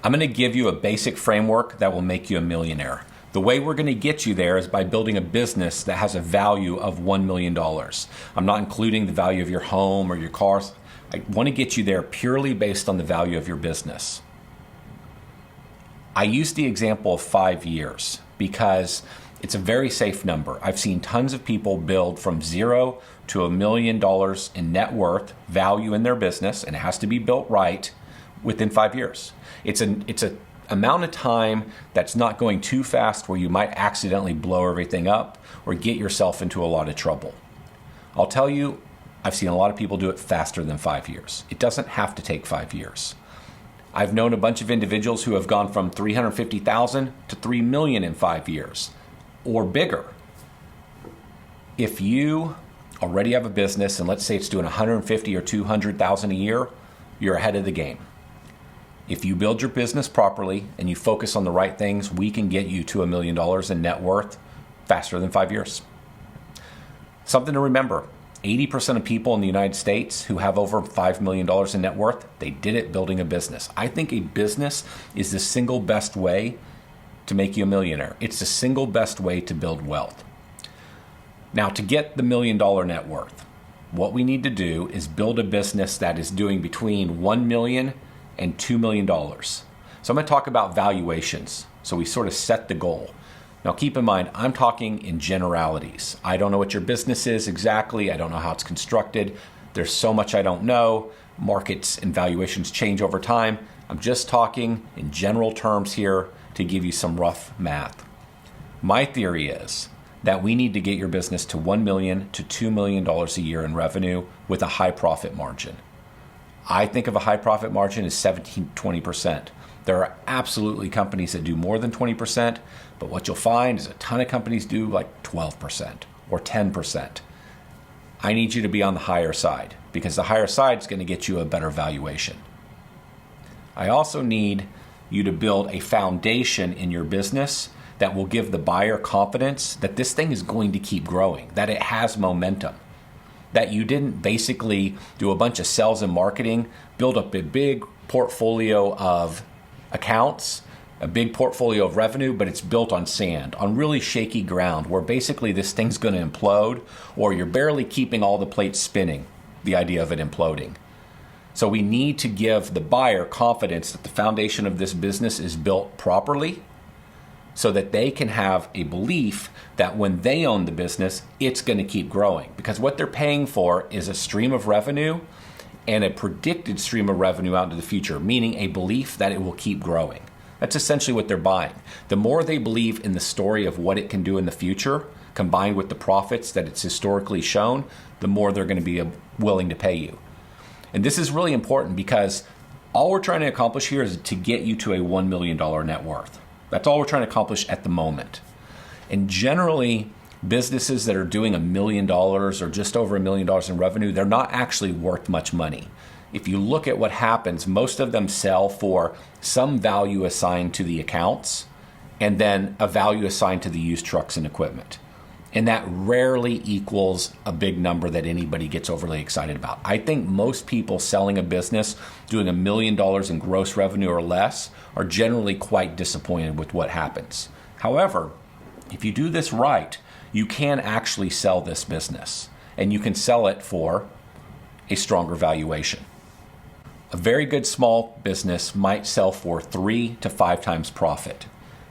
I'm going to give you a basic framework that will make you a millionaire. The way we're going to get you there is by building a business that has a value of $1 million. I'm not including the value of your home or your cars. I want to get you there purely based on the value of your business. I use the example of 5 years because it's a very safe number. I've seen tons of people build from $0 to $1 million in net worth value in their business, and it has to be built right within 5 years. It's a amount of time that's not going too fast where you might accidentally blow everything up or get yourself into a lot of trouble. I'll tell you, I've seen a lot of people do it faster than 5 years. It doesn't have to take 5 years. I've known a bunch of individuals who have gone from $350,000 to $3 million in 5 years or bigger. If you already have a business and let's say it's doing $150,000 or $200,000 a year, you're ahead of the game. If you build your business properly and you focus on the right things, we can get you to $1 million in net worth faster than 5 years. Something to remember, 80% of people in the United States who have over $5 million in net worth, they did it building a business. I think a business is the single best way to make you a millionaire. It's the single best way to build wealth. Now, to get the $1 million net worth, what we need to do is build a business that is doing between $1 million and $2 million. So I'm going to talk about valuations. So we sort of set the goal. Now keep in mind, I'm talking in generalities. I don't know what your business is exactly. I don't know how it's constructed. There's so much I don't know. Markets and valuations change over time. I'm just talking in general terms here to give you some rough math. My theory is that we need to get your business to $1 million to $2 million a year in revenue with a high profit margin. I think of a high profit margin as 17-20%. There are absolutely companies that do more than 20%, but what you'll find is a ton of companies do like 12% or 10%. I need you to be on the higher side because the higher side is going to get you a better valuation. I also need you to build a foundation in your business that will give the buyer confidence that this thing is going to keep growing, that it has momentum. That you didn't basically do a bunch of sales and marketing, build up a big portfolio of accounts, a big portfolio of revenue, but it's built on sand, on really shaky ground where basically this thing's going to implode or you're barely keeping all the plates spinning, the idea of it imploding. So we need to give the buyer confidence that the foundation of this business is built properly so that they can have a belief that when they own the business, it's going to keep growing. Because what they're paying for is a stream of revenue and a predicted stream of revenue out into the future, meaning a belief that it will keep growing. That's essentially what they're buying. The more they believe in the story of what it can do in the future, combined with the profits that it's historically shown, the more they're going to be willing to pay you. And this is really important because all we're trying to accomplish here is to get you to a $1 million net worth. That's all we're trying to accomplish at the moment. And generally, businesses that are doing $1 million or just over $1 million in revenue, they're not actually worth much money. If you look at what happens, most of them sell for some value assigned to the accounts and then a value assigned to the used trucks and equipment. And that rarely equals a big number that anybody gets overly excited about. I think most people selling a business doing $1 million in gross revenue or less are generally quite disappointed with what happens. However, if you do this right, you can actually sell this business and you can sell it for a stronger valuation. A very good small business might sell for 3 to 5 times profit.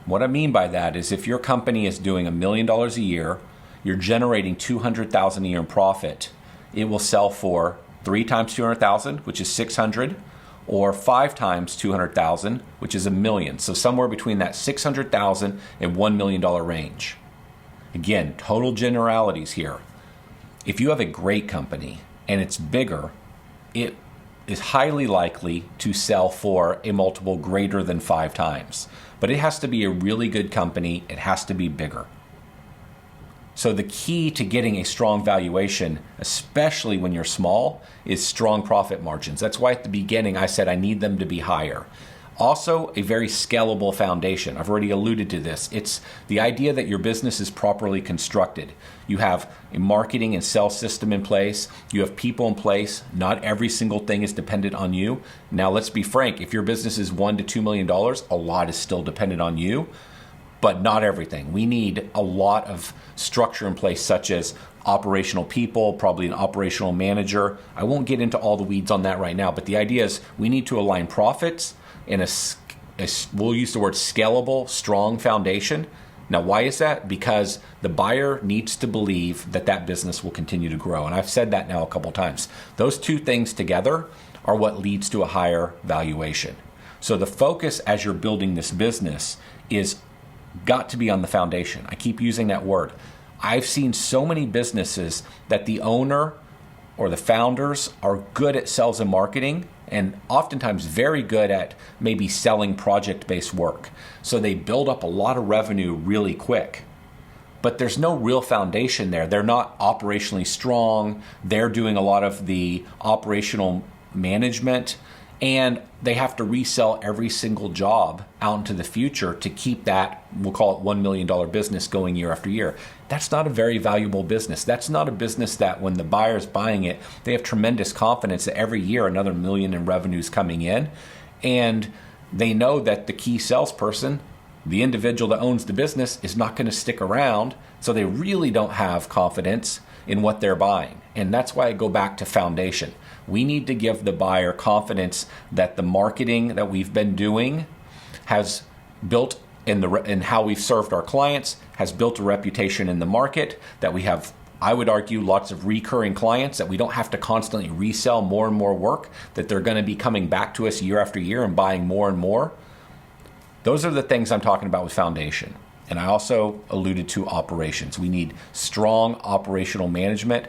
What I mean by that is if your company is doing $1 million a year, you're generating $200,000 a year in profit, it will sell for 3 times $200,000, which is $600,000, or 5 times $200,000, which is $1 million. So somewhere between that $600,000 and $1 million range. Again, total generalities here. If you have a great company and it's bigger, it is highly likely to sell for a multiple greater than 5 times. But it has to be a really good company. It has to be bigger. So the key to getting a strong valuation, especially when you're small, is strong profit margins. That's why at the beginning I said I need them to be higher. Also, a very scalable foundation. I've already alluded to this. It's the idea that your business is properly constructed. You have a marketing and sales system in place. You have people in place. Not every single thing is dependent on you. Now, let's be frank. If your business is $1 to $2 million, a lot is still dependent on you, but not everything. We need a lot of structure in place, such as operational people, probably an operational manager. I won't get into all the weeds on that right now, but the idea is we need to align profits in we'll use the word scalable, strong foundation. Now, why is that? Because the buyer needs to believe that that business will continue to grow. And I've said that now a couple times. Those two things together are what leads to a higher valuation. So the focus as you're building this business is got to be on the foundation. I keep using that word. I've seen so many businesses that the owner or the founders are good at sales and marketing, and oftentimes very good at maybe selling project-based work. So they build up a lot of revenue really quick. But there's no real foundation there. They're not operationally strong. They're doing a lot of the operational management, and they have to resell every single job out into the future to keep that, we'll call it $1 million business going year after year. That's not a very valuable business. That's not a business that when the buyer's buying it, they have tremendous confidence that every year another $1 million in revenue is coming in. And they know that the key salesperson, the individual that owns the business, is not going to stick around. So they really don't have confidence in what they're buying. And that's why I go back to foundation. We need to give the buyer confidence that the marketing that we've been doing has built in how we've served our clients, has built a reputation in the market, that we have, I would argue, lots of recurring clients, that we don't have to constantly resell more and more work, that they're going to be coming back to us year after year and buying more and more. Those are the things I'm talking about with foundation. And I also alluded to operations. We need strong operational management.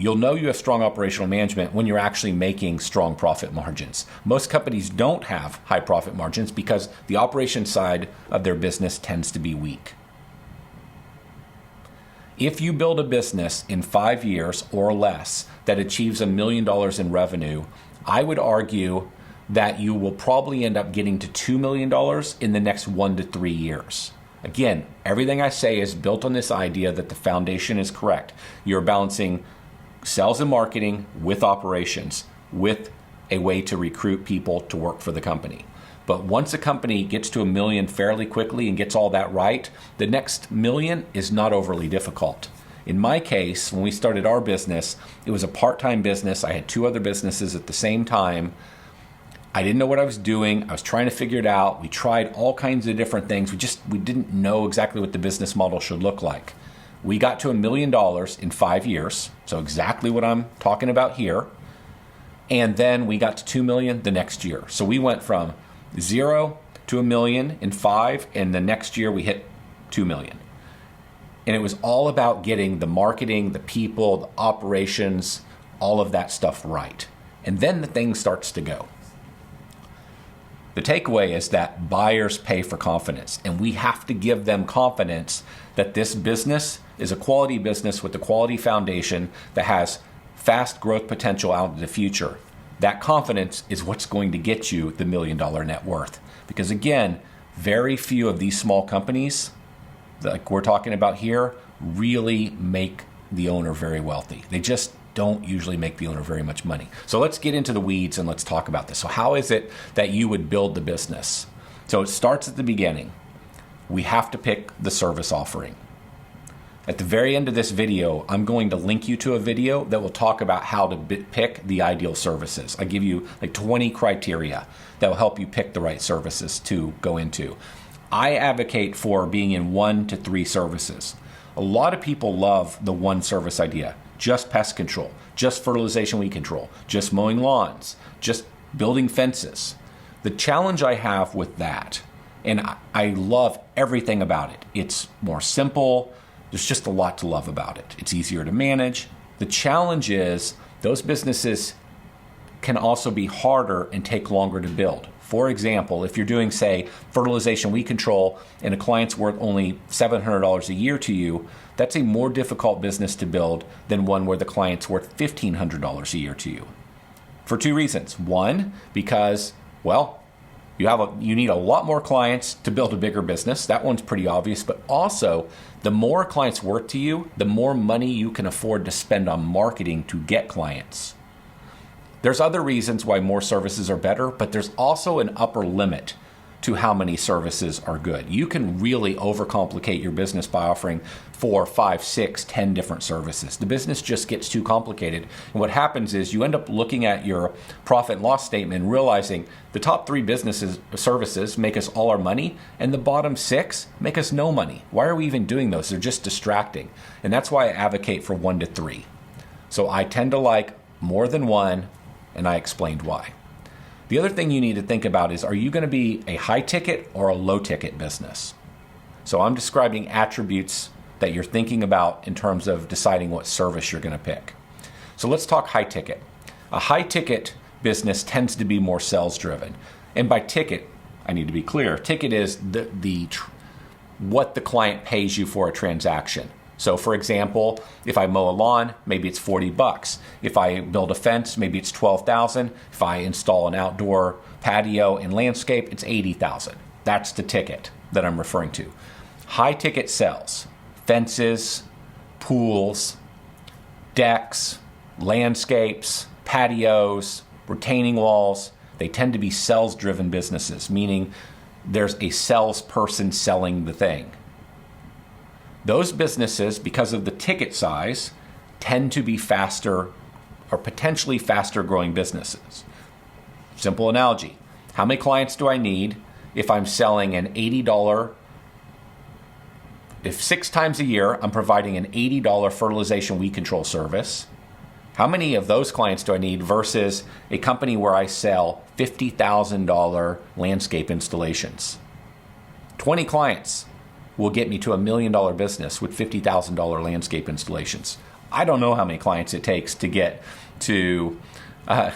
You'll know you have strong operational management when you're actually making strong profit margins. Most companies don't have high profit margins because the operations side of their business tends to be weak. If you build a business in 5 years or less that achieves $1 million in revenue, I would argue that you will probably end up getting to $2 million in the next 1 to 3 years. Again, everything I say is built on this idea that the foundation is correct. You're balancing sales and marketing with operations, with a way to recruit people to work for the company. But once a company gets to $1 million fairly quickly and gets all that right, the next $1 million is not overly difficult. In my case, when we started our business, it was a part-time business. I had 2 other businesses at the same time. I didn't know what I was doing. I was trying to figure it out. We tried all kinds of different things. We didn't know exactly what the business model should look like. We got to $1 million in 5 years, so exactly what I'm talking about here. And then we got to $2 million the next year. So we went from 0 to $1 million in 5, and the next year we hit $2 million. And it was all about getting the marketing, the people, the operations, all of that stuff right. And then the thing starts to go. The takeaway is that buyers pay for confidence, and we have to give them confidence that this business is a quality business with a quality foundation that has fast growth potential out in the future. That confidence is what's going to get you the $1 million net worth. Because again, very few of these small companies, like we're talking about here, really make the owner very wealthy. They just don't usually make the owner very much money. So let's get into the weeds and let's talk about this. So how is it that you would build the business? So it starts at the beginning. We have to pick the service offering. At the very end of this video, I'm going to link you to a video that will talk about how to pick the ideal services. I give you like 20 criteria that will help you pick the right services to go into. I advocate for being in 1 to 3 services. A lot of people love the one service idea. Just pest control, just fertilization weed control, just mowing lawns, just building fences. The challenge I have with that, and I love everything about it. It's more simple. There's just a lot to love about it. It's easier to manage. The challenge is those businesses can also be harder and take longer to build. For example, if you're doing, say, fertilization weed control and a client's worth only $700 a year to you, that's a more difficult business to build than one where the client's worth $1,500 a year to you. For 2 reasons. One, because, well, You need a lot more clients to build a bigger business. That one's pretty obvious, but also the more clients work to you, the more money you can afford to spend on marketing to get clients. There's other reasons why more services are better, but there's also an upper limit to how many services are good. You can really overcomplicate your business by offering 4, 5, 6, 10 different services. The business just gets too complicated. And what happens is you end up looking at your profit and loss statement and realizing the top 3 services make us all our money, and the bottom 6 make us no money. Why are we even doing those? They're just distracting. And that's why I advocate for 1 to 3. So I tend to like more than one, and I explained why. The other thing you need to think about is, are you going to be a high ticket or a low ticket business? So I'm describing attributes that you're thinking about in terms of deciding what service you're going to pick. So let's talk high ticket. A high ticket business tends to be more sales driven. And by ticket, I need to be clear. Ticket is what the client pays you for a transaction. So for example, if I mow a lawn, maybe it's $40. If I build a fence, maybe it's $12,000. If I install an outdoor patio and landscape, it's $80,000. That's the ticket that I'm referring to. High ticket sales, fences, pools, decks, landscapes, patios, retaining walls, they tend to be sales driven businesses, meaning there's a salesperson selling the thing. Those businesses, because of the ticket size, tend to be faster or potentially faster growing businesses. Simple analogy. How many clients do I need if I'm selling an $80, if 6 times a year I'm providing an $80 fertilization weed control service? How many of those clients do I need versus a company where I sell $50,000 landscape installations? 20 clients will get me to $1 million business with $50,000 landscape installations. I don't know how many clients it takes to get to, I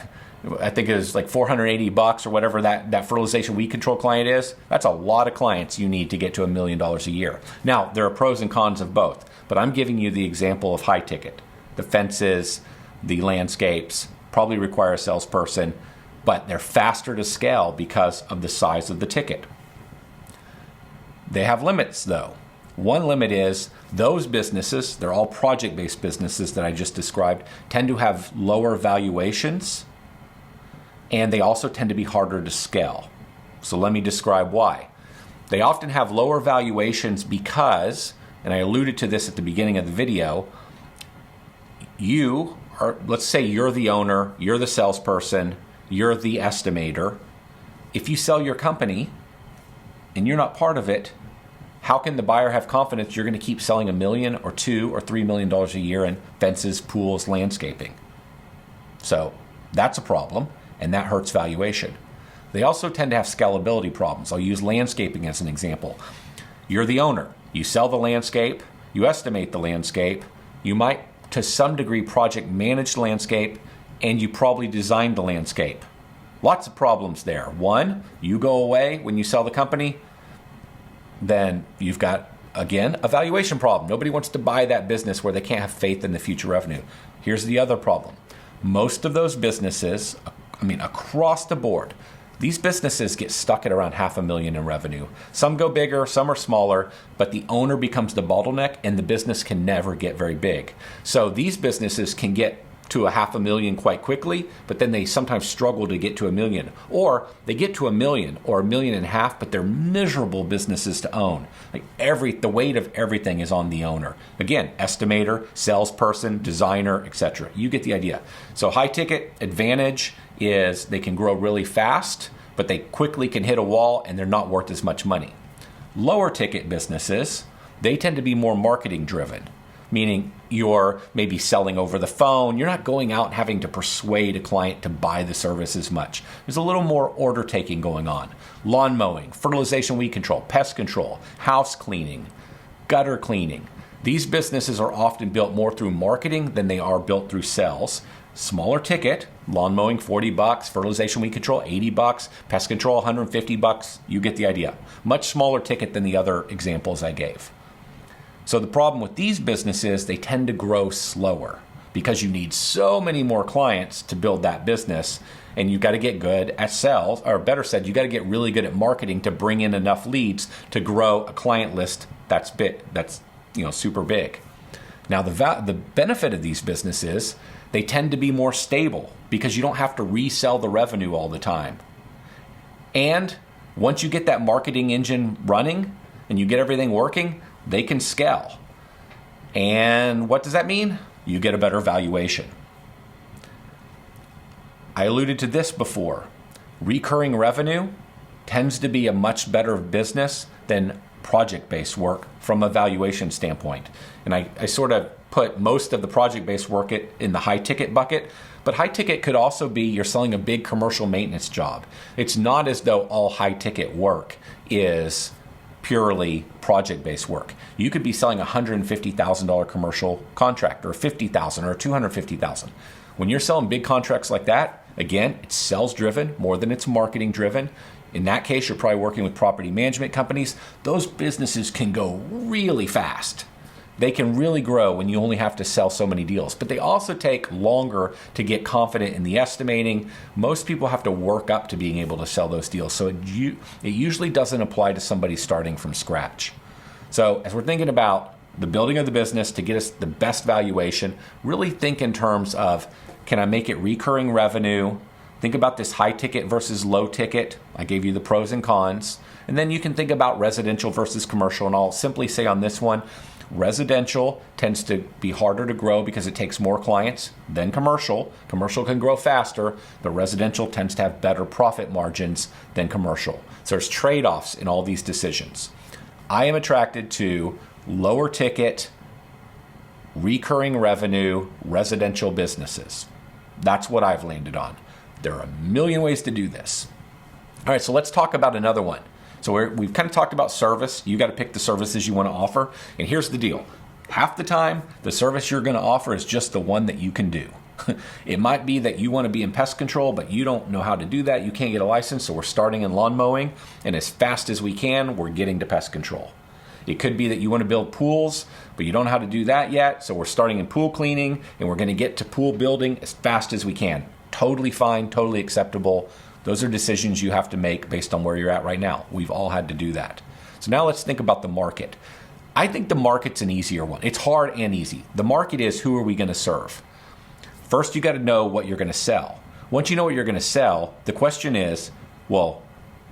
think it was like $480 or whatever that fertilization weed control client is. That's a lot of clients you need to get to $1 million a year. Now, there are pros and cons of both, but I'm giving you the example of high ticket. The fences, the landscapes probably require a salesperson, but they're faster to scale because of the size of the ticket. They have limits, though. One limit is those businesses, they're all project-based businesses that I just described, tend to have lower valuations, and they also tend to be harder to scale. So let me describe why. They often have lower valuations because, and I alluded to this at the beginning of the video, let's say you're the owner, you're the salesperson, you're the estimator. If you sell your company and you're not part of it, how can the buyer have confidence you're going to keep selling $1 million or $2 or $3 million a year in fences, pools, landscaping? So that's a problem, and that hurts valuation. They also tend to have scalability problems. I'll use landscaping as an example. You're the owner. You sell the landscape. You estimate the landscape. You might, to some degree, project manage the landscape, and you probably designed the landscape. Lots of problems there. One, you go away when you sell the company, then you've got, again, a valuation problem. Nobody wants to buy that business where they can't have faith in the future revenue. Here's the other problem. Most of those businesses, across the board, these businesses get stuck at around $500,000 in revenue. Some go bigger, some are smaller, but the owner becomes the bottleneck and the business can never get very big. So these businesses can get to $500,000 quite quickly, but then they sometimes struggle to get to $1 million. Or they get to $1 million or $1.5 million, but they're miserable businesses to own. The weight of everything is on the owner. Again, estimator, salesperson, designer, etc. You get the idea. So high ticket advantage is they can grow really fast, but they quickly can hit a wall and they're not worth as much money. Lower ticket businesses, they tend to be more marketing driven, meaning you're maybe selling over the phone. You're not going out and having to persuade a client to buy the service as much. There's a little more order taking going on. Lawn mowing, fertilization weed control, pest control, house cleaning, gutter cleaning. These businesses are often built more through marketing than they are built through sales. Smaller ticket, lawn mowing $40, fertilization weed control $80, pest control $150. You get the idea. Much smaller ticket than the other examples I gave. So the problem with these businesses, they tend to grow slower because you need so many more clients to build that business. And you've got to get good at sales, or better said, you got to get really good at marketing to bring in enough leads to grow a client list that's big, that's super big. Now the benefit of these businesses, they tend to be more stable because you don't have to resell the revenue all the time. And once you get that marketing engine running and you get everything working, they can scale. And what does that mean? You get a better valuation. I alluded to this before. Recurring revenue tends to be a much better business than project-based work from a valuation standpoint. And I sort of put most of the project-based work in the high-ticket bucket, but high-ticket could also be you're selling a big commercial maintenance job. It's not as though all high-ticket work is purely project-based work. You could be selling a $150,000 commercial contract, or $50,000 or $250,000. When you're selling big contracts like that, again, it's sales-driven more than it's marketing-driven. In that case, you're probably working with property management companies. Those businesses can go really fast. They can really grow when you only have to sell so many deals. But they also take longer to get confident in the estimating. Most people have to work up to being able to sell those deals. So it usually doesn't apply to somebody starting from scratch. So as we're thinking about the building of the business to get us the best valuation, really think in terms of, can I make it recurring revenue? Think about this high ticket versus low ticket. I gave you the pros and cons. And then you can think about residential versus commercial. And I'll simply say on this one, residential tends to be harder to grow because it takes more clients than commercial. Commercial can grow faster, but residential tends to have better profit margins than commercial. So there's trade-offs in all these decisions. I am attracted to lower ticket, recurring revenue, residential businesses. That's what I've landed on. There are a million ways to do this. All right, so let's talk about another one. So we've kind of talked about service. You got to pick the services you want to offer. And here's the deal. Half the time, the service you're going to offer is just the one that you can do. It might be that you want to be in pest control, but you don't know how to do that. You can't get a license, so we're starting in lawn mowing. And as fast as we can, we're getting to pest control. It could be that you want to build pools, but you don't know how to do that yet. So we're starting in pool cleaning, and we're going to get to pool building as fast as we can. Totally fine, totally acceptable. Those are decisions you have to make based on where you're at right now. We've all had to do that. So now let's think about the market. I think the market's an easier one. It's hard and easy. The market is, who are we going to serve? First, you got to know what you're going to sell. Once you know what you're going to sell, the question is, well,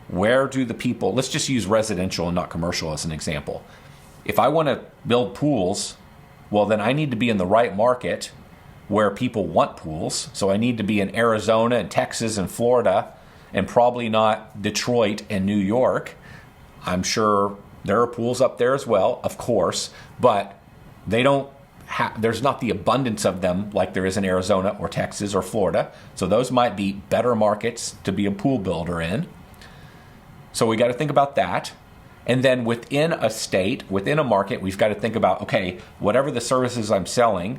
where do the people, let's just use residential and not commercial as an example. If I want to build pools, well, then I need to be in the right market where people want pools. So I need to be in Arizona and Texas and Florida, and probably not Detroit and New York. I'm sure there are pools up there as well, of course, but there's not the abundance of them like there is in Arizona or Texas or Florida. So those might be better markets to be a pool builder in. So we got to think about that. And then within a state, within a market, we've got to think about, okay, whatever the services I'm selling,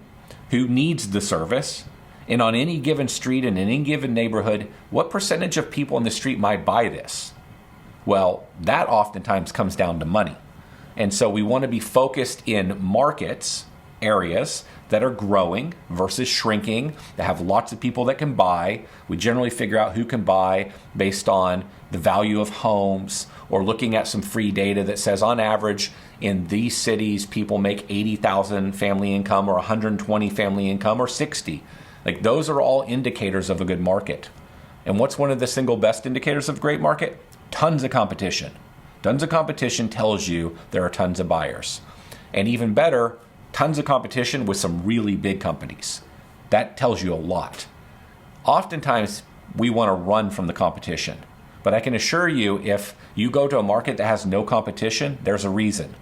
who needs the service? And on any given street in any given neighborhood, what percentage of people in the street might buy this? Well, that oftentimes comes down to money. And so we want to be focused in markets, areas that are growing versus shrinking, that have lots of people that can buy. We generally figure out who can buy based on the value of homes, or looking at some free data that says on average in these cities, people make 80,000 family income, or 120 family income, or 60. Like, those are all indicators of a good market. And what's one of the single best indicators of a great market? Tons of competition. Tons of competition tells you there are tons of buyers. And even better, tons of competition with some really big companies. That tells you a lot. Oftentimes, we want to run from the competition. But I can assure you, if you go to a market that has no competition, there's a reason.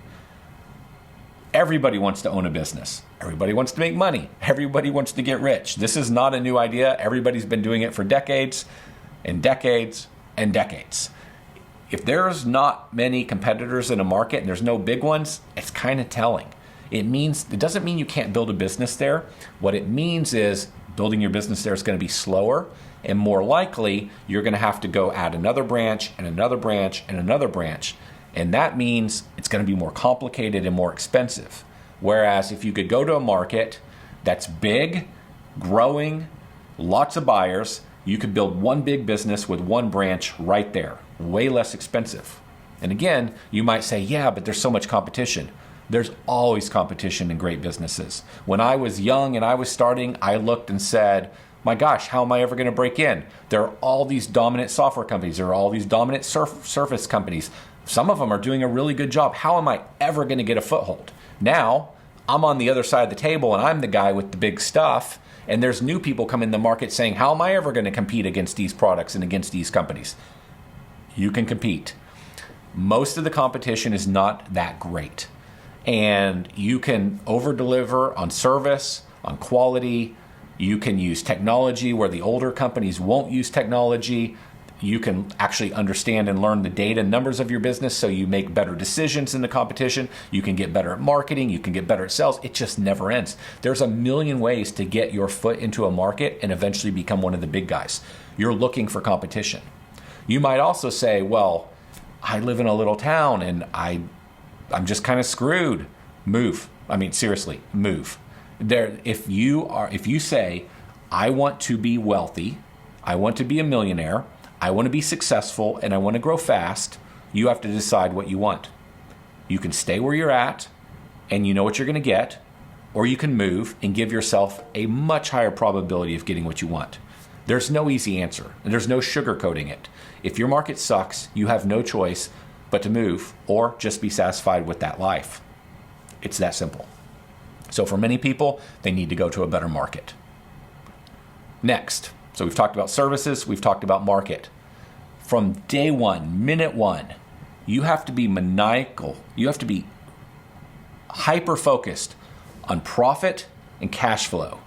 Everybody wants to own a business. Everybody wants to make money. Everybody wants to get rich. This is not a new idea. Everybody's been doing it for decades and decades and decades. If there's not many competitors in a market and there's no big ones, it's kind of telling. It doesn't mean you can't build a business there. What it means is building your business there is going to be slower, and more likely you're going to have to go add another branch and another branch and another branch. And that means it's going to be more complicated and more expensive. Whereas if you could go to a market that's big, growing, lots of buyers, You could build one big business with one branch right there, way less expensive. And again, you might say, yeah, but there's so much competition. There's always competition in great businesses. When I was young and I was starting, I looked and said, my gosh, how am I ever going to break in? There are all these dominant software companies. There are all these dominant surface companies. Some of them are doing a really good job. How am I ever going to get a foothold? Now, I'm on the other side of the table and I'm the guy with the big stuff. And there's new people come in the market saying, how am I ever going to compete against these products and against these companies? You can compete. Most of the competition is not that great. And you can over-deliver on service, on quality. You can use technology where the older companies won't use technology. You can actually understand and learn the data and numbers of your business so you make better decisions in the competition. You can get better at marketing. You can get better at sales. It just never ends. There's a million ways to get your foot into a market and eventually become one of the big guys. You're looking for competition. You might also say, well, I live in a little town and I'm just kind of screwed. Move. I mean, seriously, move. If you say, I want to be wealthy, I want to be a millionaire, I want to be successful, and I want to grow fast, you have to decide what you want. You can stay where you're at and you know what you're going to get, or you can move and give yourself a much higher probability of getting what you want. There's no easy answer, and there's no sugarcoating it. If your market sucks, you have no choice but to move or just be satisfied with that life. It's that simple. So for many people, they need to go to a better market. Next, so we've talked about services, we've talked about market. From day one, minute one, you have to be maniacal. You have to be hyper-focused on profit and cash flow.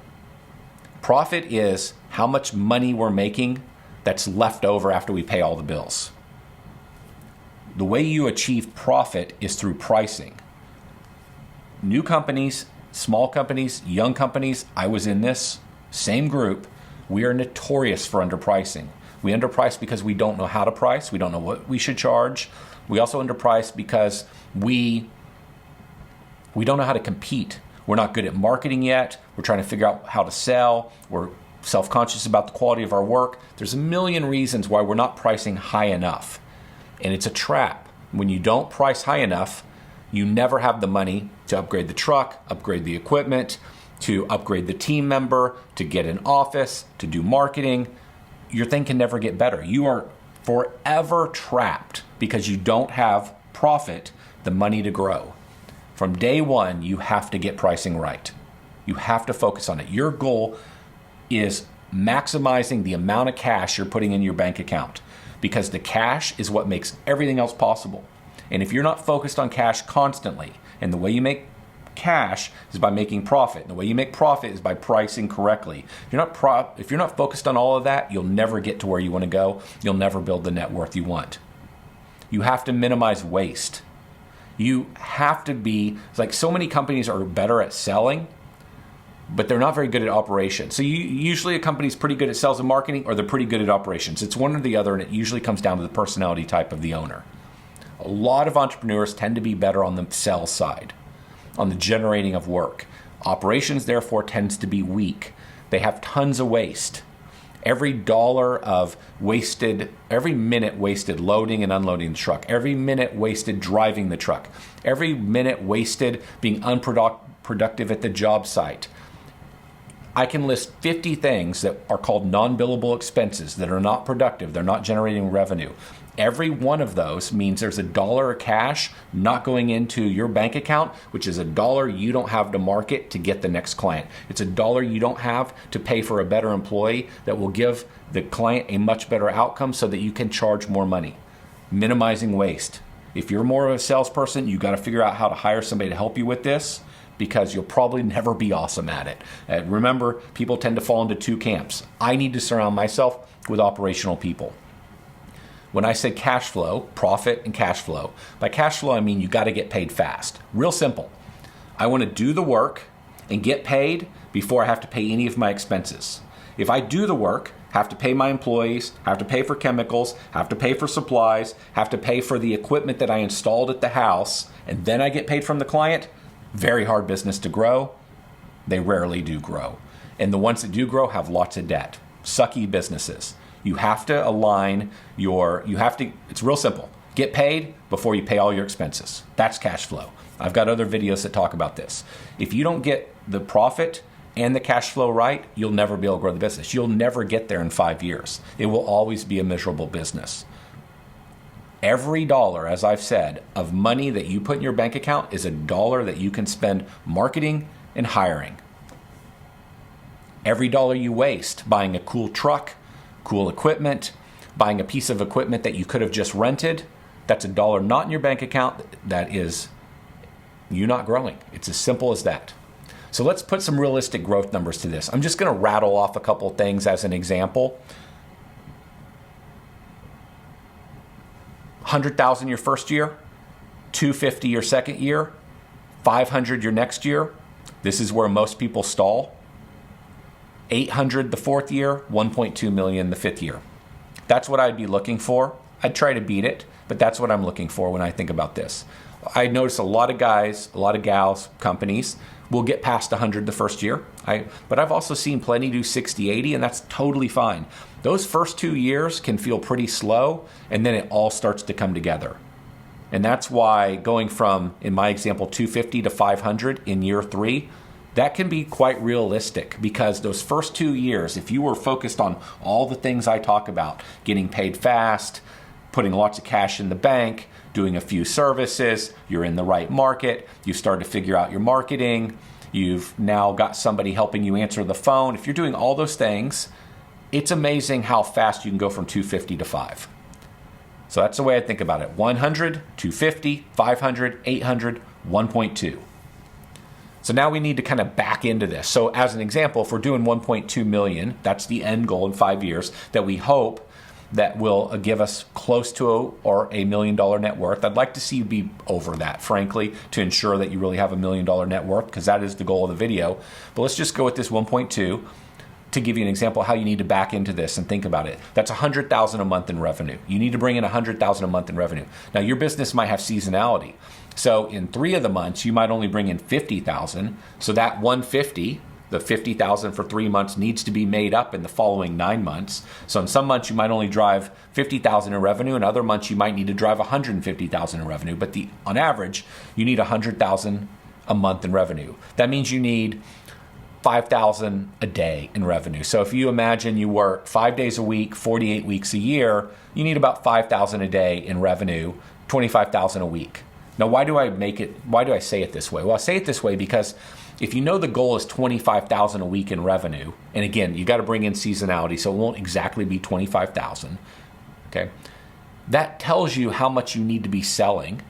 Profit is how much money we're making that's left over after we pay all the bills. The way you achieve profit is through pricing. New companies, small companies, young companies, I was in this same group. We are notorious for underpricing. We underprice because we don't know how to price. We don't know what we should charge. We also underprice because we don't know how to compete. We're not good at marketing yet. We're trying to figure out how to sell. We're self-conscious about the quality of our work. There's a million reasons why we're not pricing high enough. And it's a trap. When you don't price high enough, you never have the money to upgrade the truck, upgrade the equipment, to upgrade the team member, to get an office, to do marketing. Your thing can never get better. You are forever trapped because you don't have profit, the money to grow. From day one, you have to get pricing right. You have to focus on it. Your goal is maximizing the amount of cash you're putting in your bank account, because the cash is what makes everything else possible. And if you're not focused on cash constantly, and the way you make cash is by making profit, and the way you make profit is by pricing correctly. If you're not focused on all of that, you'll never get to where you want to go. You'll never build the net worth you want. You have to minimize waste. You have to be, it's like so many companies are better at selling, but they're not very good at operations. So usually a company's pretty good at sales and marketing, or they're pretty good at operations. It's one or the other, and it usually comes down to the personality type of the owner. A lot of entrepreneurs tend to be better on the sales side, on the generating of work. Operations, therefore, tends to be weak. They have tons of waste. Every minute wasted loading and unloading the truck, every minute wasted driving the truck, every minute wasted being unproductive at the job site. I can list 50 things that are called non-billable expenses that are not productive, they're not generating revenue. Every one of those means there's $1 of cash not going into your bank account, which is $1 you don't have to market to get the next client. It's $1 you don't have to pay for a better employee that will give the client a much better outcome so that you can charge more money. Minimizing waste. If you're more of a salesperson, you got to figure out how to hire somebody to help you with this, because you'll probably never be awesome at it. Remember, people tend to fall into two camps. I need to surround myself with operational people. When I say cash flow, profit and cash flow, by cash flow I mean you got to get paid fast. Real simple. I want to do the work and get paid before I have to pay any of my expenses. If I do the work, have to pay my employees, have to pay for chemicals, have to pay for supplies, have to pay for the equipment that I installed at the house, and then I get paid from the client, very hard business to grow. They rarely do grow. And the ones that do grow have lots of debt. sucky businesses. You have to align it's real simple. Get paid before you pay all your expenses. That's cash flow. I've got other videos that talk about this. If you don't get the profit and the cash flow right, you'll never be able to grow the business. You'll never get there in 5 years. It will always be a miserable business. Every dollar, as I've said, of money that you put in your bank account is a dollar that you can spend marketing and hiring. Every dollar you waste buying a cool truck, cool equipment, buying a piece of equipment that you could have just rented, that's a dollar not in your bank account. That is you not growing. It's as simple as that. So let's put some realistic growth numbers to this. I'm just going to rattle off a couple things as an example. 100,000 your first year, 250 your second year, 500 your next year. This is where most people stall. 800 the fourth year, 1.2 million the fifth year. That's what I'd be looking for. I'd try to beat it, but that's what I'm looking for when I think about this. I notice a lot of guys, a lot of gals, companies will get past 100 the first year. But I've also seen plenty do 60, 80, and that's totally fine. Those first 2 years can feel pretty slow, and then it all starts to come together. And that's why going from, in my example, 250 to 500 in year 3, that can be quite realistic, because those first 2 years, if you were focused on all the things I talk about, getting paid fast, putting lots of cash in the bank, doing a few services, you're in the right market, you start to figure out your marketing, you've now got somebody helping you answer the phone. If you're doing all those things, it's amazing how fast you can go from 250 to 5. So that's the way I think about it. 100, 250, 500, 800, 1.2. So now we need to kind of back into this. So as an example, if we're doing 1.2 million, that's the end goal in 5 years that we hope that will give us close to or $1 million net worth. I'd like to see you be over that, frankly, to ensure that you really have $1 million net worth, because that is the goal of the video. But let's just go with this 1.2 to give you an example of how you need to back into this and think about it. That's $100,000 a month in revenue. You need to bring in $100,000 a month in revenue. Now, your business might have seasonality. So in 3 of the months, you might only bring in $50,000. So that 150, the $50,000 for 3 months, needs to be made up in the following 9 months. So in some months, you might only drive $50,000 in revenue. In other months, you might need to drive $150,000 in revenue. But on average, you need $100,000 a month in revenue. That means you need $5,000 a day in revenue. So if you imagine you work 5 days a week, 48 weeks a year, you need about $5,000 a day in revenue, $25,000 a week. Now, why do I say it this way? Well, I say it this way because if you know the goal is $25,000 a week in revenue, and again, you got to bring in seasonality, so it won't exactly be $25,000, okay? That tells you how much you need to be selling.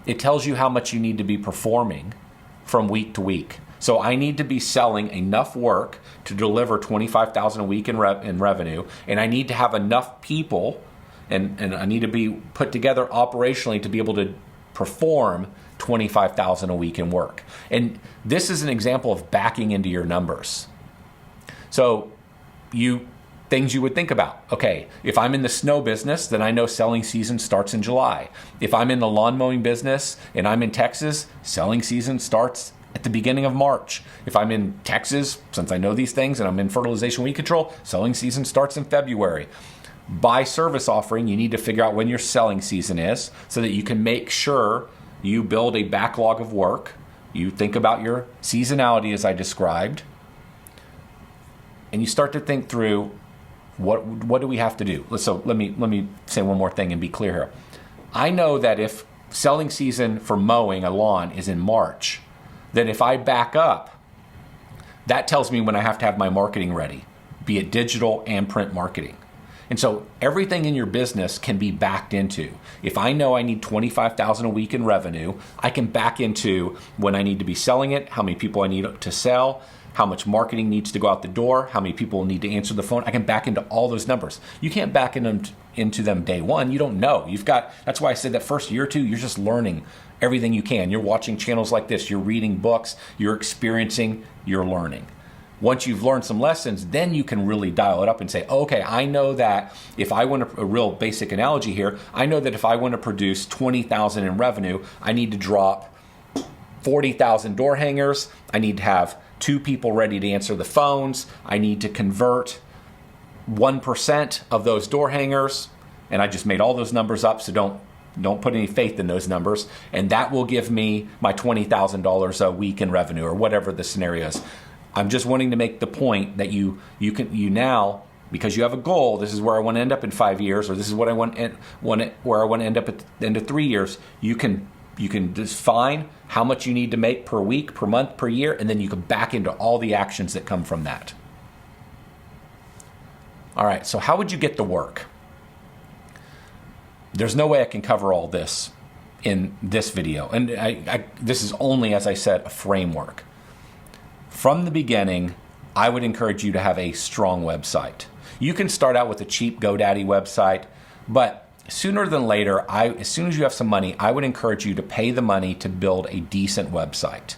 It tells you how much you need to be performing from week to week. So I need to be selling enough work to deliver $25,000 a week in revenue, and I need to have enough people, and I need to be put together operationally to be able to perform $25,000 a week in work. And this is an example of backing into your numbers. So things you would think about. Okay, if I'm in the snow business, then I know selling season starts in July. If I'm in the lawn mowing business and I'm in Texas, selling season starts at the beginning of March. If I'm in Texas, since I know these things, and I'm in fertilization weed control, selling season starts in February. By service offering, you need to figure out when your selling season is so that you can make sure you build a backlog of work. You think about your seasonality as I described, and you start to think through what do we have to do. So let me say one more thing and be clear here. I know that if selling season for mowing a lawn is in March, then if I back up, that tells me when I have to have my marketing ready, be it digital and print marketing. And so everything in your business can be backed into. If I know I need $25,000 a week in revenue, I can back into when I need to be selling it, how many people I need to sell, how much marketing needs to go out the door, how many people need to answer the phone. I can back into all those numbers. You can't back into them day one. You don't know. That's why I said that first year or two, you're just learning everything you can. You're watching channels like this. You're reading books. You're experiencing. You're learning. Once you've learned some lessons, then you can really dial it up and say, okay, I know that if I want a real basic analogy here, I know that if I want to produce $20,000 in revenue, I need to drop 40,000 door hangers. I need to have 2 people ready to answer the phones. I need to convert 1% of those door hangers, and I just made all those numbers up, so don't put any faith in those numbers, and that will give me my $20,000 a week in revenue, or whatever the scenario is. I'm just wanting to make the point that you now, because you have a goal, this is where I want to end up in 5 years, or this is what I want where I want to end up at the end of 3 years. You can define how much you need to make per week, per month, per year, and then you can back into all the actions that come from that. All right, so how would you get to work? There's no way I can cover all this in this video. And this is only, as I said, a framework. From the beginning, I would encourage you to have a strong website. You can start out with a cheap GoDaddy website, but sooner than later, as soon as you have some money, I would encourage you to pay the money to build a decent website.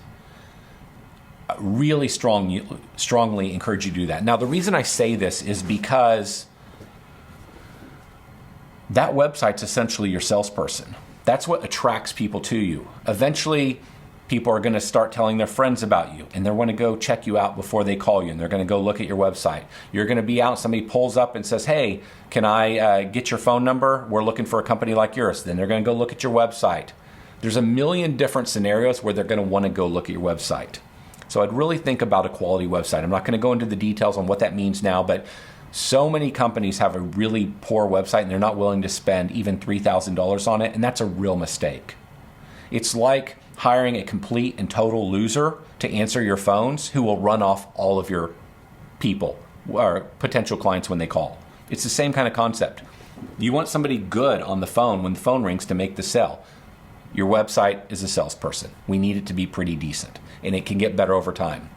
Really strongly encourage you to do that. Now, the reason I say this is because that website's essentially your salesperson. That's what attracts people to you. Eventually, people are going to start telling their friends about you, and they're going to go check you out before they call you, and they're going to go look at your website. You're going to be out, somebody pulls up and says, hey, can I get your phone number? We're looking for a company like yours. Then they're going to go look at your website. There's a million different scenarios where they're going to want to go look at your website. So I'd really think about a quality website. I'm not going to go into the details on what that means now, but so many companies have a really poor website and they're not willing to spend even $3,000 on it, and that's a real mistake. It's like hiring a complete and total loser to answer your phones who will run off all of your people or potential clients when they call. It's the same kind of concept. You want somebody good on the phone when the phone rings to make the sale. Your website is a salesperson. We need it to be pretty decent, and it can get better over time.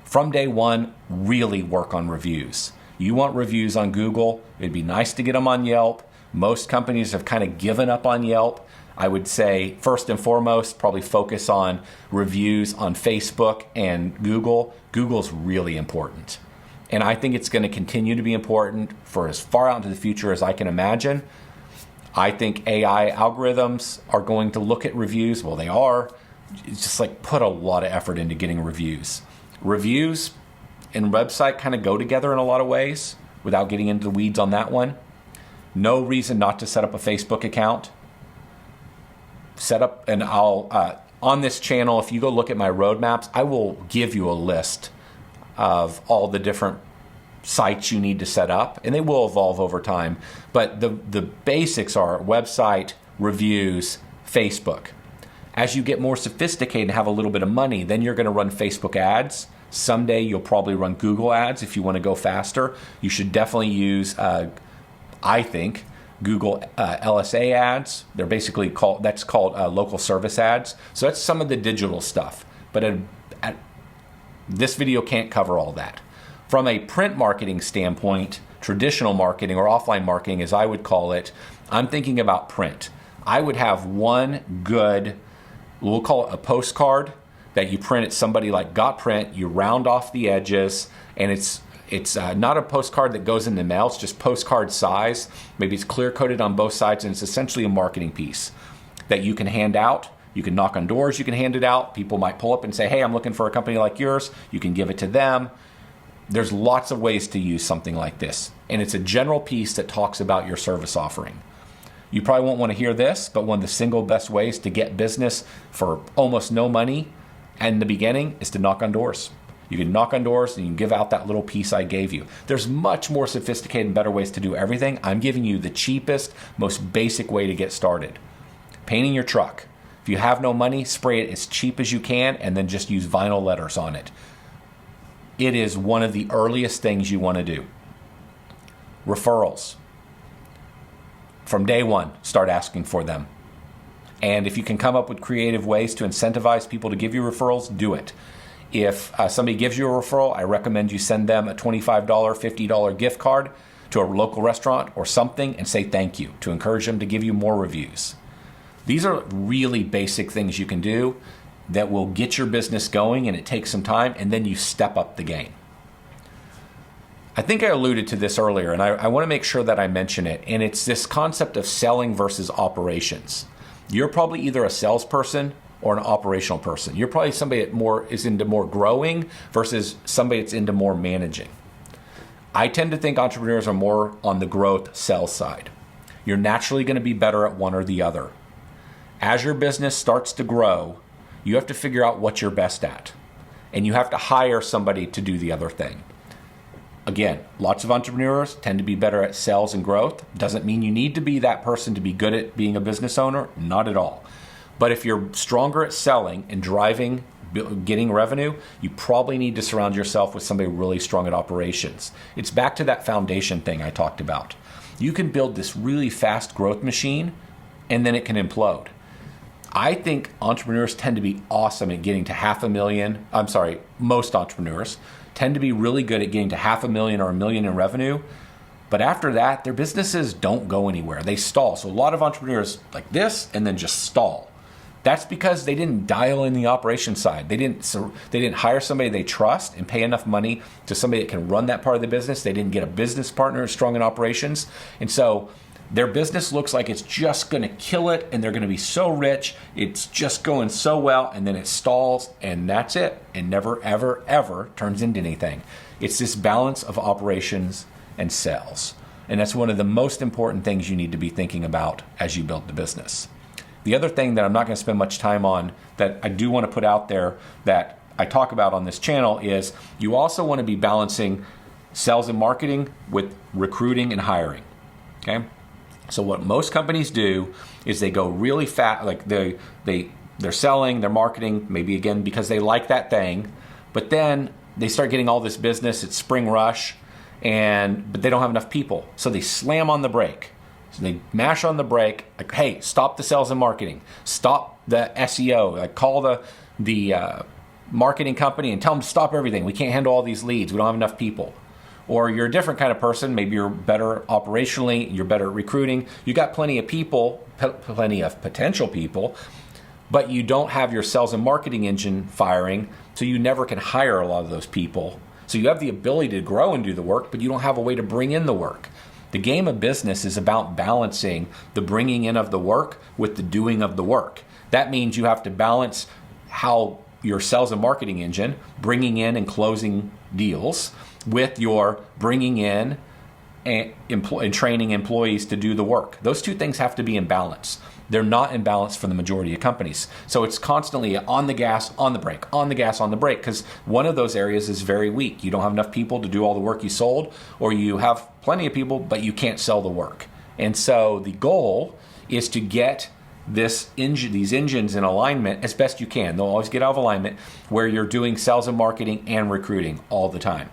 From day one, really work on reviews. You want reviews on Google. It'd be nice to get them on Yelp. Most companies have kind of given up on Yelp. I would say first and foremost, probably focus on reviews on Facebook and Google. Google's really important. And I think it's going to continue to be important for as far out into the future as I can imagine. I think AI algorithms are going to look at reviews. Well, they are. It's just like put a lot of effort into getting reviews. Reviews and website kind of go together in a lot of ways without getting into the weeds on that one. No reason not to set up a Facebook account. Set up, and I'll, on this channel, if you go look at my roadmaps, I will give you a list of all the different sites you need to set up, and they will evolve over time. But the basics are website, reviews, Facebook. As you get more sophisticated and have a little bit of money, then you're going to run Facebook ads. Someday you'll probably run Google ads if you want to go faster. You should definitely use, I think, Google LSA ads. They're basically called local service ads. So that's some of the digital stuff. But this video can't cover all that. From a print marketing standpoint, traditional marketing or offline marketing as I would call it, I'm thinking about print. I would have one good, we'll call it a postcard, that you print at somebody like Got Print. You round off the edges, and it's not a postcard that goes in the mail. It's just postcard size. Maybe it's clear coated on both sides, and it's essentially a marketing piece that you can hand out. You can knock on doors. You can hand it out. People might pull up and say, hey, I'm looking for a company like yours. You can give it to them. There's lots of ways to use something like this, and it's a general piece that talks about your service offering. You probably won't want to hear this, but one of the single best ways to get business for almost no money in the beginning is to knock on doors. You can knock on doors and you can give out that little piece I gave you. There's much more sophisticated and better ways to do everything. I'm giving you the cheapest, most basic way to get started. Painting your truck. If you have no money, spray it as cheap as you can and then just use vinyl letters on it. It is one of the earliest things you want to do. Referrals. From day one, start asking for them. And if you can come up with creative ways to incentivize people to give you referrals, do it. If somebody gives you a referral, I recommend you send them a $25, $50 gift card to a local restaurant or something and say thank you to encourage them to give you more reviews. These are really basic things you can do that will get your business going, and it takes some time, and then you step up the game. I think I alluded to this earlier, and I want to make sure that I mention it, and it's this concept of selling versus operations. You're probably either a salesperson or an operational person. You're probably somebody that is into more growing versus somebody that's into more managing. I tend to think entrepreneurs are more on the growth sales side. You're naturally going to be better at one or the other. As your business starts to grow, you have to figure out what you're best at. And you have to hire somebody to do the other thing. Again, lots of entrepreneurs tend to be better at sales and growth. Doesn't mean you need to be that person to be good at being a business owner. Not at all. But if you're stronger at selling and driving, getting revenue, you probably need to surround yourself with somebody really strong at operations. It's back to that foundation thing I talked about. You can build this really fast growth machine and then it can implode. I think entrepreneurs tend to be awesome at getting to $500,000. Most entrepreneurs tend to be really good at getting to $500,000 or $1 million in revenue. But after that, their businesses don't go anywhere. They stall. So a lot of entrepreneurs like this and then just stall. That's because they didn't dial in the operation side. They didn't hire somebody they trust and pay enough money to somebody that can run that part of the business. They didn't get a business partner strong in operations. And so their business looks like it's just going to kill it and they're going to be so rich. It's just going so well, and then it stalls and that's it. And never, ever, ever turns into anything. It's this balance of operations and sales. And that's one of the most important things you need to be thinking about as you build the business. The other thing that I'm not going to spend much time on that I do want to put out there that I talk about on this channel is you also want to be balancing sales and marketing with recruiting and hiring. Okay? So what most companies do is they go really fast, like they're selling, they're marketing, maybe again because they like that thing, but then they start getting all this business, it's spring rush, but they don't have enough people. So they slam on the brake. So they mash on the brake, like, hey, stop the sales and marketing, stop the SEO, like call the marketing company and tell them to stop everything. We can't handle all these leads. We don't have enough people. Or you're a different kind of person. Maybe you're better operationally, you're better at recruiting. You got plenty of people, plenty of potential people, but you don't have your sales and marketing engine firing, so you never can hire a lot of those people. So you have the ability to grow and do the work, but you don't have a way to bring in the work. The game of business is about balancing the bringing in of the work with the doing of the work. That means you have to balance how your sales and marketing engine, bringing in and closing deals, with your bringing in and training employees to do the work. Those two things have to be in balance. They're not in balance for the majority of companies. So it's constantly on the gas, on the brake, on the gas, on the brake, because one of those areas is very weak. You don't have enough people to do all the work you sold, or you have plenty of people, but you can't sell the work. And so the goal is to get these engines in alignment as best you can. They'll always get out of alignment where you're doing sales and marketing and recruiting all the time.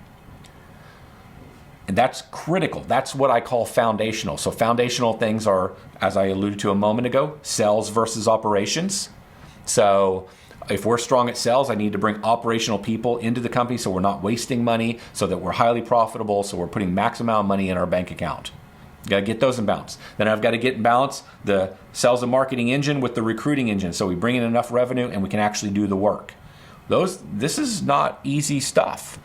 And that's critical. That's what I call foundational. So foundational things are, as I alluded to a moment ago, sales versus operations. So if we're strong at sales, I need to bring operational people into the company so we're not wasting money, so that we're highly profitable, so we're putting max amount of money in our bank account. Got to get those in balance. Then I've got to get in balance the sales and marketing engine with the recruiting engine, so we bring in enough revenue and we can actually do the work. This is not easy stuff.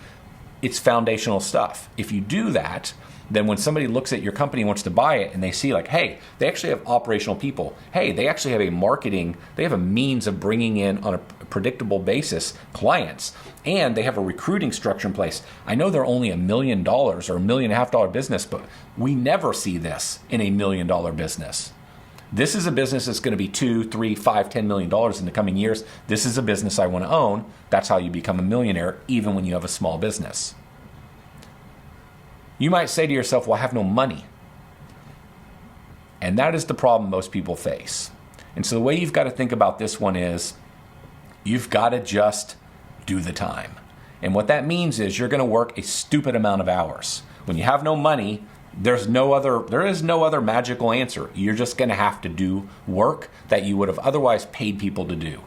It's foundational stuff. If you do that, then when somebody looks at your company and wants to buy it and they see like, hey, they actually have operational people. Hey, they actually have they have a means of bringing in on a predictable basis clients, and they have a recruiting structure in place. I know they're only $1 million or $1.5 million business, but we never see this in $1 million business. This is a business that's going to be $2, $3, $5, $10 million in the coming years. This is a business I want to own. That's how you become a millionaire, even when you have a small business. You might say to yourself, well, I have no money. And that is the problem most people face. And so the way you've got to think about this one is you've got to just do the time. And what that means is you're going to work a stupid amount of hours. When you have no money, there is no other magical answer. You're just going to have to do work that you would have otherwise paid people to do.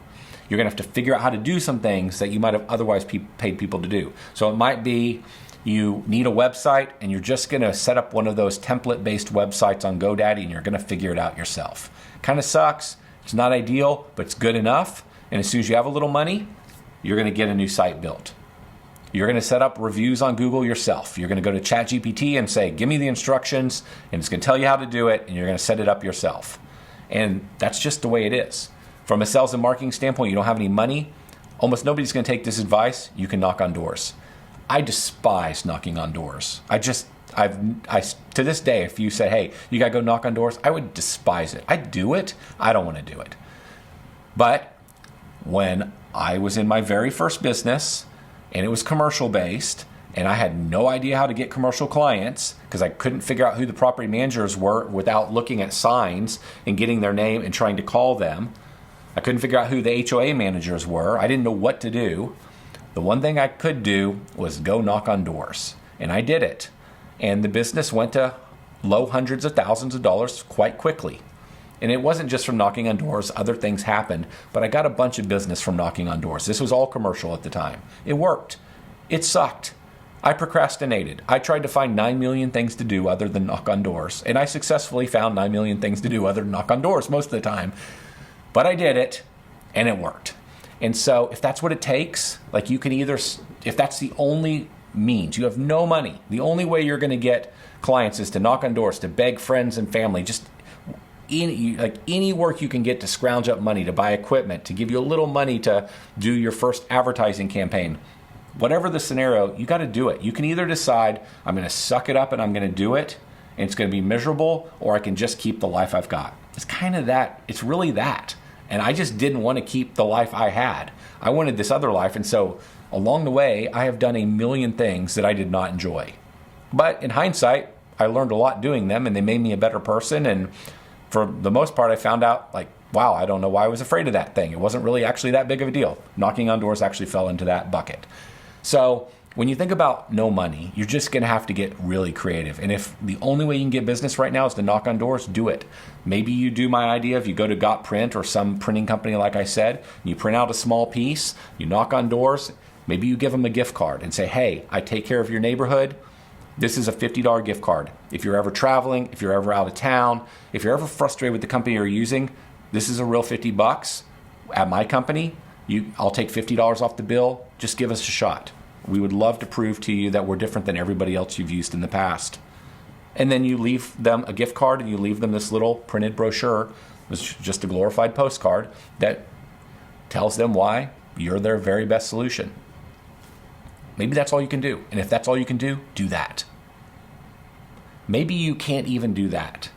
You're going to have to figure out how to do some things that you might have otherwise paid people to do. So it might be you need a website and you're just going to set up one of those template-based websites on GoDaddy and you're going to figure it out yourself. Kind of sucks. It's not ideal, but it's good enough. And as soon as you have a little money, you're going to get a new site built. You're going to set up reviews on Google yourself. You're going to go to ChatGPT and say, give me the instructions, and it's going to tell you how to do it, and you're going to set it up yourself. And that's just the way it is. From a sales and marketing standpoint, you don't have any money. Almost nobody's going to take this advice. You can knock on doors. I despise knocking on doors. To this day, if you said, hey, you got to go knock on doors, I would despise it. I'd do it. I don't want to do it. But when I was in my very first business and it was commercial based and I had no idea how to get commercial clients because I couldn't figure out who the property managers were without looking at signs and getting their name and trying to call them. I couldn't figure out who the HOA managers were. I didn't know what to do. The one thing I could do was go knock on doors. And I did it. And the business went to low hundreds of thousands of dollars quite quickly. And it wasn't just from knocking on doors. Other things happened. But I got a bunch of business from knocking on doors. This was all commercial at the time. It worked. It sucked. I procrastinated. I tried to find 9 million things to do other than knock on doors. And I successfully found 9 million things to do other than knock on doors most of the time. But I did it, and it worked. And so if that's what it takes, like you can either, if that's the only means, you have no money, the only way you're going to get clients is to knock on doors, to beg friends and family, just any work you can get to scrounge up money, to buy equipment, to give you a little money to do your first advertising campaign. Whatever the scenario, you got to do it. You can either decide, I'm going to suck it up and I'm going to do it, and it's going to be miserable, or I can just keep the life I've got. It's kind of that. It's really that. And I just didn't want to keep the life I had. I wanted this other life. And so along the way, I have done a million things that I did not enjoy. But in hindsight, I learned a lot doing them, and they made me a better person. And for the most part, I found out, like, wow, I don't know why I was afraid of that thing. It wasn't really actually that big of a deal. Knocking on doors actually fell into that bucket. So when you think about no money, you're just going to have to get really creative. And if the only way you can get business right now is to knock on doors, do it. Maybe you do my idea. If you go to Got Print or some printing company, like I said, you print out a small piece, you knock on doors, maybe you give them a gift card and say, hey, I take care of your neighborhood. This is a $50 gift card. If you're ever traveling, if you're ever out of town, if you're ever frustrated with the company you're using, this is a real $50 at my company. I'll take $50 off the bill. Just give us a shot. We would love to prove to you that we're different than everybody else you've used in the past. And then you leave them a gift card, and you leave them this little printed brochure. It's just a glorified postcard that tells them why you're their very best solution. Maybe that's all you can do. And if that's all you can do, do that. Maybe you can't even do that.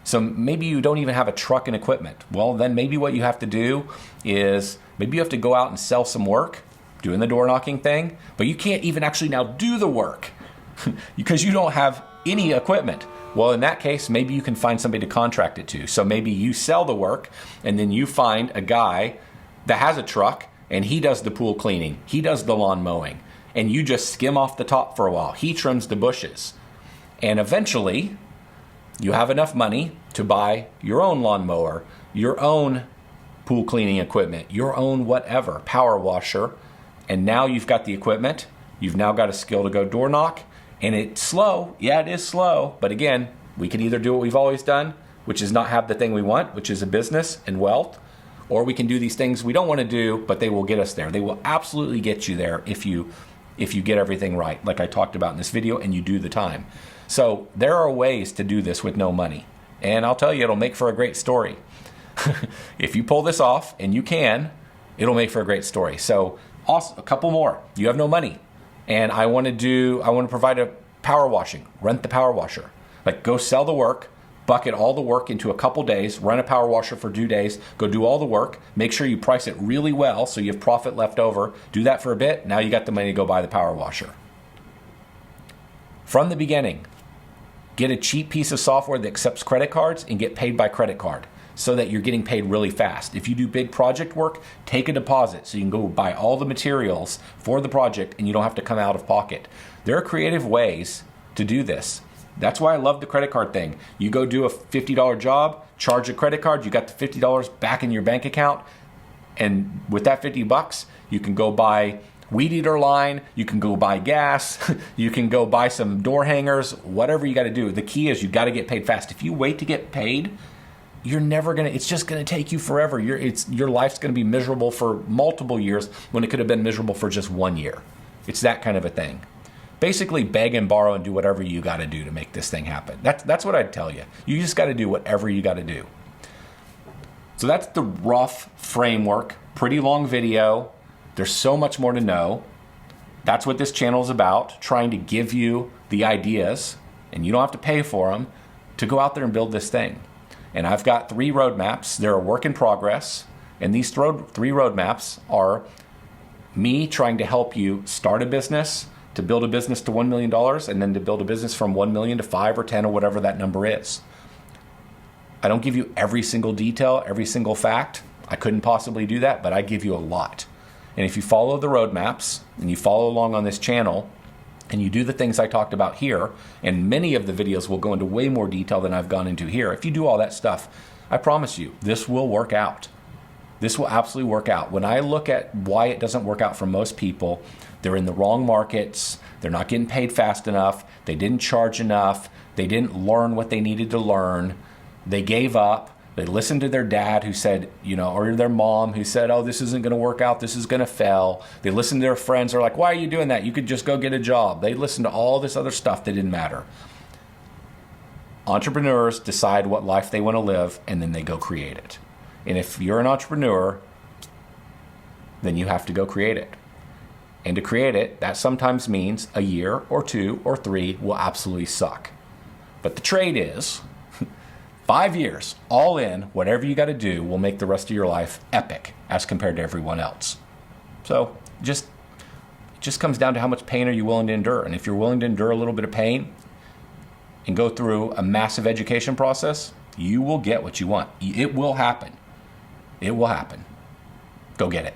So maybe you don't even have a truck and equipment. Well, then maybe what you have to do is maybe you have to go out and sell some work, doing the door knocking thing, but you can't even actually now do the work because you don't have any equipment. Well, in that case, maybe you can find somebody to contract it to. So maybe you sell the work, and then you find a guy that has a truck, and he does the pool cleaning. He does the lawn mowing, and you just skim off the top for a while. He trims the bushes. And eventually, you have enough money to buy your own lawnmower, your own pool cleaning equipment, your own whatever, power washer, and now you've got the equipment. You've now got a skill to go door knock, and it's slow. Yeah, it is slow, but again, we can either do what we've always done, which is not have the thing we want, which is a business and wealth, or we can do these things we don't want to do, but they will get us there. They will absolutely get you there if you get everything right, like I talked about in this video, and you do the time. So there are ways to do this with no money. And I'll tell you, it'll make for a great story. If you pull this off, and you can, it'll make for a great story. So also, a couple more. You have no money, and I want to provide a power washing. Rent the power washer. Like, go sell the work, bucket all the work into a couple days, run a power washer for 2 days, go do all the work, make sure you price it really well so you have profit left over. Do that for a bit. Now you got the money to go buy the power washer. From the beginning, get a cheap piece of software that accepts credit cards and get paid by credit card so that you're getting paid really fast. If you do big project work, take a deposit so you can go buy all the materials for the project and you don't have to come out of pocket. There are creative ways to do this. That's why I love the credit card thing. You go do a $50 job, charge a credit card, you got the $50 back in your bank account, and with that $50, you can go buy weed eater line, you can go buy gas, you can go buy some door hangers, whatever you got to do. The key is you got to get paid fast. If you wait to get paid, you're never going to, it's just going to take you forever. Your life's going to be miserable for multiple years when it could have been miserable for just 1 year. It's that kind of a thing. Basically, beg and borrow and do whatever you got to do to make this thing happen. That's what I'd tell you. You just got to do whatever you got to do. So that's the rough framework. Pretty long video. There's so much more to know. That's what this channel is about, trying to give you the ideas, and you don't have to pay for them, to go out there and build this thing. And I've got 3 roadmaps. They're a work in progress. And these 3 roadmaps are me trying to help you start a business, to build a business to $1 million, and then to build a business from 1 million to 5 or 10 or whatever that number is. I don't give you every single detail, every single fact. I couldn't possibly do that, but I give you a lot. And if you follow the roadmaps and you follow along on this channel and you do the things I talked about here, and many of the videos will go into way more detail than I've gone into here. If you do all that stuff, I promise you, this will work out. This will absolutely work out. When I look at why it doesn't work out for most people, they're in the wrong markets, they're not getting paid fast enough, they didn't charge enough, they didn't learn what they needed to learn, they gave up, they listened to their dad who said, or their mom who said, oh, this isn't going to work out, this is going to fail. They listened to their friends, they're like, why are you doing that? You could just go get a job. They listened to all this other stuff that didn't matter. Entrepreneurs decide what life they want to live, and then they go create it. And if you're an entrepreneur, then you have to go create it. And to create it, that sometimes means a year or 2 or 3 will absolutely suck. But the trade is 5 years, all in, whatever you got to do will make the rest of your life epic as compared to everyone else. So it just comes down to how much pain are you willing to endure. And if you're willing to endure a little bit of pain and go through a massive education process, you will get what you want. It will happen. It will happen. Go get it.